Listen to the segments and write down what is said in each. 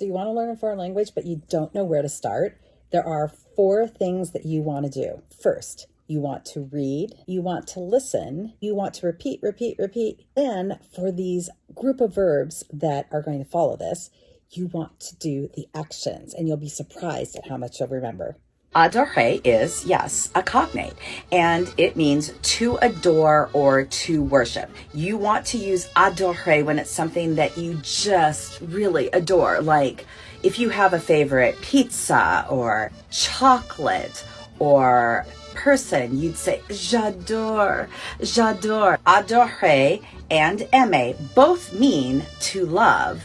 Do you want to learn a foreign language, but you don't know where to start? There are 4 things that you want to do. First, you want to read, you want to listen, you want to repeat, repeat, repeat. Then for these group of verbs that are going to follow this, you want to do the actions, and you'll be surprised at how much you'll remember. Adore is, yes, a cognate, and it means to adore or to worship. You want to use adore when it's something that you just really adore, like if you have a favorite pizza or chocolate or person, you'd say j'adore, j'adore. Adore and aimer both mean to love.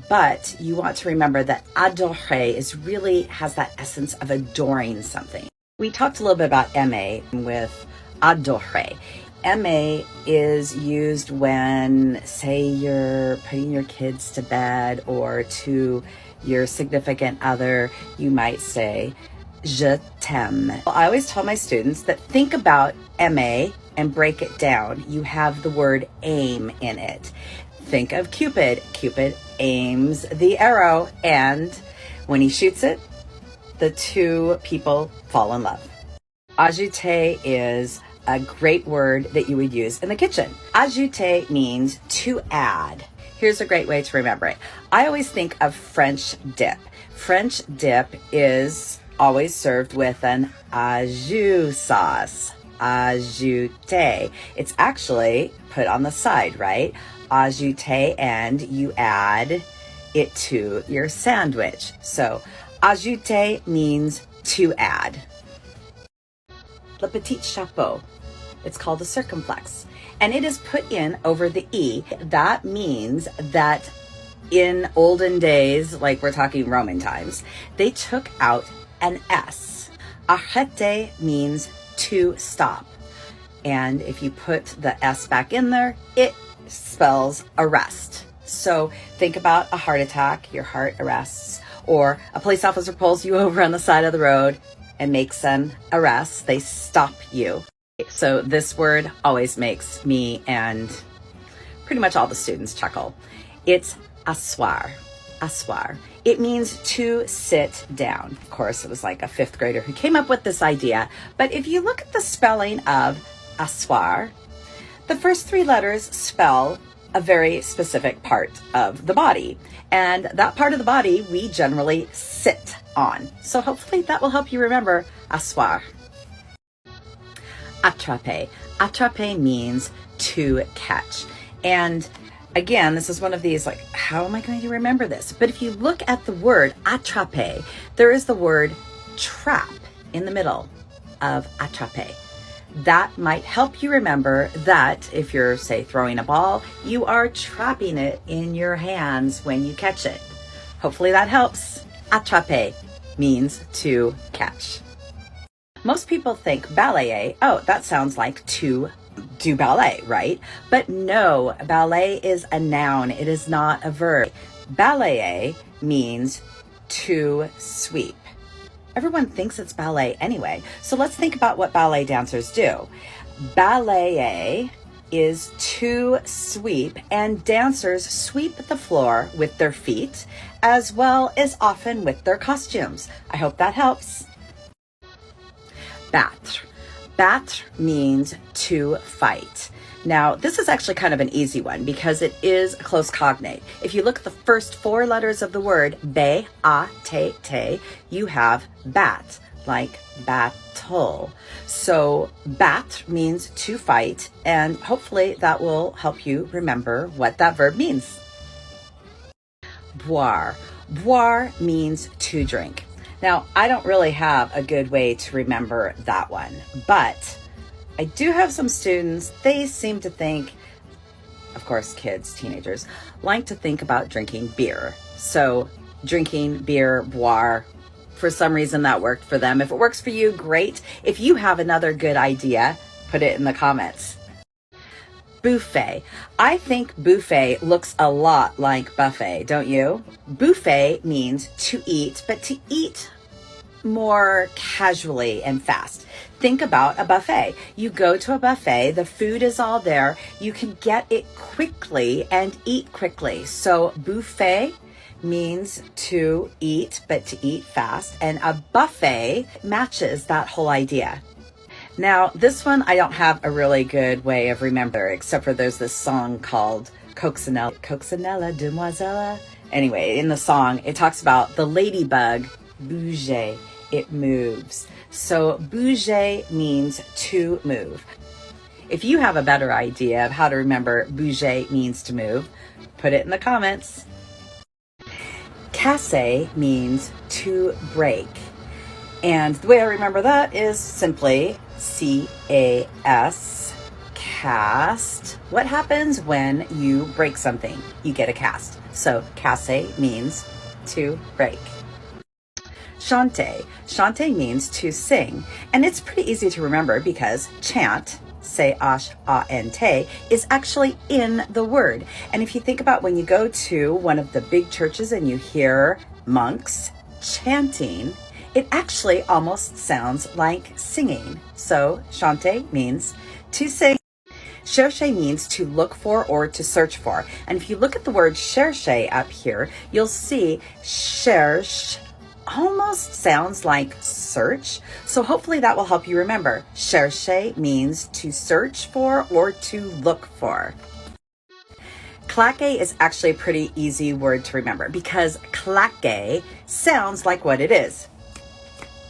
But you want to remember that adore is really has that essence of adoring something. We talked a little bit about aimer with adore. Aimer is used when, say, you're putting your kids to bed or to your significant other, you might say, je t'aime. I always tell my students that think about aimer and break it down. You have the word aim in it. Think of Cupid. Cupid aims the arrow, and when he shoots it, the 2 people fall in love. Ajouter is a great word that you would use in the kitchen. Ajouter means to add. Here's a great way to remember it. I always think of French dip. French dip is always served with an ajou sauce. Ajouter. It's actually put on the side, right? Ajouter, and you add it to your sandwich. So ajouter means to add. Le petit chapeau. It's called a circumflex, and it is put in over the E. That means that in olden days, like we're talking Roman times, they took out an S. Arrêter means to stop. And if you put the S back in there, it spells arrest. So think about a heart attack, your heart arrests, or a police officer pulls you over on the side of the road and makes an arrest. They stop you. So this word always makes me and pretty much all the students chuckle. It's asseoir. Asseoir. It means to sit down. Of course, it was like a 5th grader who came up with this idea. But if you look at the spelling of asseoir, the first 3 letters spell a very specific part of the body. And that part of the body we generally sit on. So hopefully that will help you remember asseoir. Attraper. Attraper means to catch. And again, this is one of these, like, how am I going to remember this? But if you look at the word attraper, there is the word trap in the middle of attraper. That might help you remember that if you're, say, throwing a ball, you are trapping it in your hands when you catch it. Hopefully that helps. Attraper means to catch. Most people think balayer, oh, that sounds like to do ballet, right? But no, ballet is a noun. It is not a verb. Balayer means to sweep. Everyone thinks it's ballet anyway. So let's think about what ballet dancers do. Balayer is to sweep, and dancers sweep the floor with their feet as well as often with their costumes. I hope that helps. Battre. Battre means to fight. Now, this is actually kind of an easy one because it is a close cognate. If you look at the first 4 letters of the word B-A-T-T, you have bat, like battle. So battre means to fight, and hopefully that will help you remember what that verb means. Boire. Boire means to drink. Now, I don't really have a good way to remember that one, but I do have some students, they seem to think, of course, kids, teenagers, like to think about drinking beer. So drinking beer, boire, for some reason that worked for them. If it works for you, great. If you have another good idea, put it in the comments. Buffet. I think buffet looks a lot like buffet, don't you? Buffet means to eat, but to eat more casually and fast. Think about a buffet. You go to a buffet, the food is all there. You can get it quickly and eat quickly. So buffet means to eat, but to eat fast. And a buffet matches that whole idea. Now, this one, I don't have a really good way of remembering, except for there's this song called Coccinelle Demoiselle. Anyway, in the song, it talks about the ladybug, bouger, it moves. So bouger means to move. If you have a better idea of how to remember bouger means to move, put it in the comments. Casser means to break. And the way I remember that is simply C-A-S, cast. What happens when you break something? You get a cast. So casser means to break. Chante. Chante means to sing. And it's pretty easy to remember because chant, C-H-A-N-T, is actually in the word. And if you think about when you go to one of the big churches and you hear monks chanting, it actually almost sounds like singing. So chante means to sing. Chercher means to look for or to search for. And if you look at the word chercher up here, you'll see cherche almost sounds like search. So hopefully that will help you remember. Chercher means to search for or to look for. Claquer is actually a pretty easy word to remember because claquer sounds like what it is.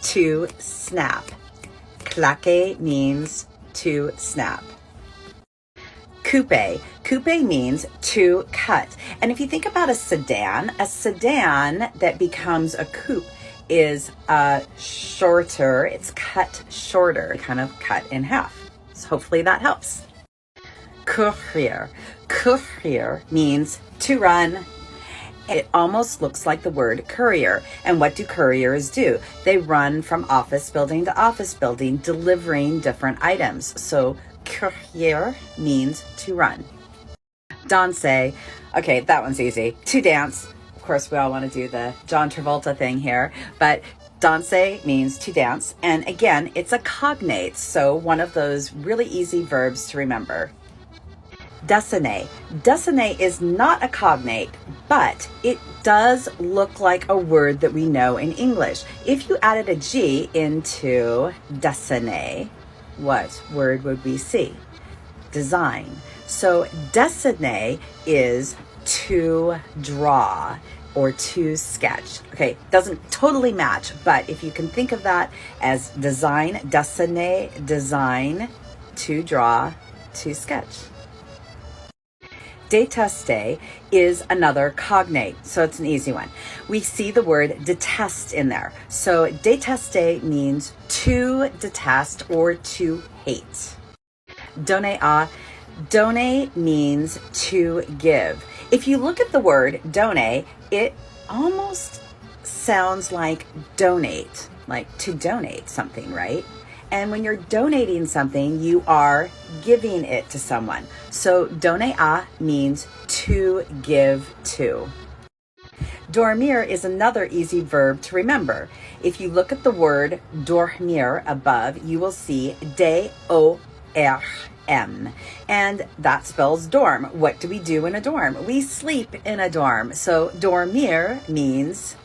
To snap. Claquer means to snap. Coupe. Coupe means to cut. And if you think about a sedan that becomes a coupe is shorter. It's cut shorter, kind of cut in half. So hopefully that helps. Courir. Courir means to run. It almost looks like the word courier. And what do couriers do? They run from office building to office building, delivering different items. So courier means to run. Danser. Okay, that one's easy. To dance. Of course, we all want to do the John Travolta thing here, but danser means to dance. And again, it's a cognate, so one of those really easy verbs to remember. Dessiner. Dessiner is not a cognate, but it does look like a word that we know in English. If you added a G into dessiner, what word would we see? Design. So dessiner is to draw or to sketch. Okay, doesn't totally match, but if you can think of that as design, dessiner, design, to draw, to sketch. Détester is another cognate, so it's an easy one. We see the word detest in there. So détester means to detest or to hate. Donner à. Donner means to give. If you look at the word donner, it almost sounds like donate, like to donate something, right? And when you're donating something, you are giving it to someone. So donner à means to give to. Dormir is another easy verb to remember. If you look at the word dormir above, you will see D-O-R-M. And that spells dorm. What do we do in a dorm? We sleep in a dorm. So dormir means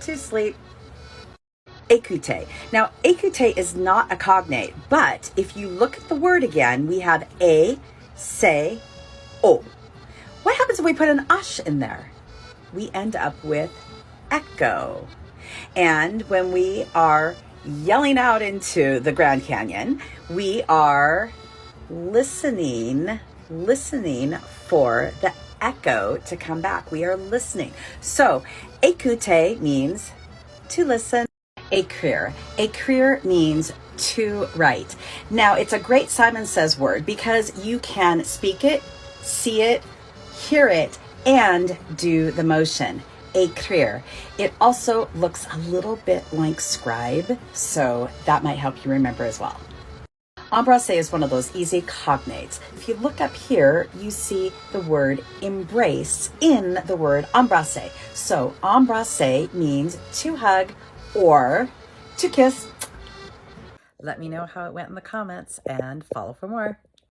to sleep. Écouter. Now, écouter is not a cognate, but if you look at the word again, we have a, say, o. What happens if we put an ash in there? We end up with echo. And when we are yelling out into the Grand Canyon, we are listening for the echo to come back. We are listening. So, écouter means to listen. Écrire. Écrire means to write. Now, it's a great Simon Says word because you can speak it, see it, hear it, and do the motion. Écrire. It also looks a little bit like scribe, so that might help you remember as well. Embrasser is one of those easy cognates. If you look up here, you see the word embrace in the word embrasser. So embrasser means to hug or to kiss. Let me know how it went in the comments and follow for more.